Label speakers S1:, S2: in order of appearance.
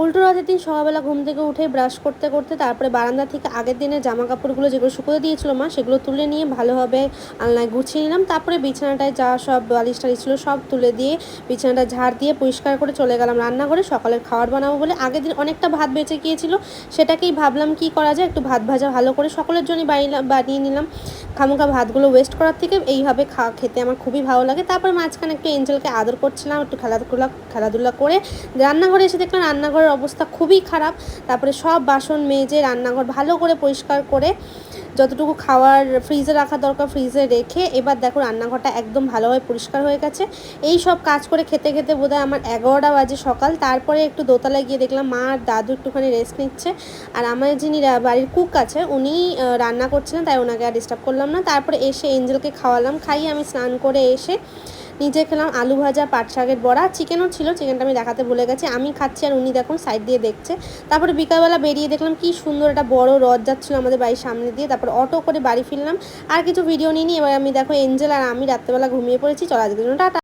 S1: উল্টো রথের দিন সকালবেলা ঘুম থেকে উঠে ব্রাশ করতে করতে তারপরে বারান্দা থেকে আগের দিনের জামা কাপড়গুলো যেগুলো শুকোতে দিয়েছিল মা, সেগুলো তুলে নিয়ে ভালোভাবে আলনায় গুছিয়ে নিলাম। তারপরে বিছানাটায় যা সব বালিশ টালিশ ছিল সব তুলে দিয়ে বিছানাটা ঝাড় দিয়ে পরিষ্কার করে চলে গেলাম রান্নাঘরে সকালের খাবার বানাবো বলে। আগের দিন অনেকটা ভাত বেঁচে গিয়েছিল, সেটাকেই ভাবলাম কি করা যায়, একটু ভাত ভাজা ভালো করে সকলের জন্যই বানিয়ে নিলাম। খামোখা ভাতগুলো ওয়েস্ট করার থেকে এইভাবে খেতে আমার খুবই ভালো লাগে। তারপরে মাঝখানে একটু এঞ্জেলকে আদর করছিলাম, একটু খেলাধুলা করে রান্নাঘরে এসে দেখলাম রান্নাঘরের অবস্থা খুবই খারাপ। তারপরে সব বাসন মেজে রান্নাঘর ভালো করে পরিষ্কার করে যতটুকু খাওয়ার ফ্রিজে রাখা দরকার ফ্রিজে রেখে এবার দেখো রান্নাঘরটা একদম ভালোভাবে পরিষ্কার হয়ে গেছে। এই সব কাজ করে খেতে খেতে বোধহয় আমার 11টা বাজে সকাল। তারপরে একটু দোতলায় গিয়ে দেখলাম মা আর দাদু একটুখানি রেস্ট নিচ্ছে, আর আমার যিনি বাড়ির কুক আছে উনি রান্না করছিলেন, তাই ওনাকে আর ডিস্টার্ব করলাম না। তারপরে এসে এঞ্জেলকে খাওয়ালাম, খাইয়ে আমি স্নান করে এসে নিজে খেলাম আলু ভাজা, পাট শাকের বড়া, চিকেনও ছিল, চিকেনটা আমি দেখাতে ভুলে গেছি। আমি খাচ্ছি আর উনি দেখুন সাইড দিয়ে দেখছে। তারপরে বিকালবেলা বেরিয়ে দেখলাম কি সুন্দর একটা বড় রথ যাচ্ছিলো আমাদের বাড়ির সামনে দিয়ে। তারপর অটো করে বাড়ি ফিরলাম, আর কিছু ভিডিও নিইনি। এবার আমি দেখো এঞ্জেল আর আমি রাত্রেবেলা ঘুমিয়ে পড়েছি। চলো আজকের জন্য টাটা।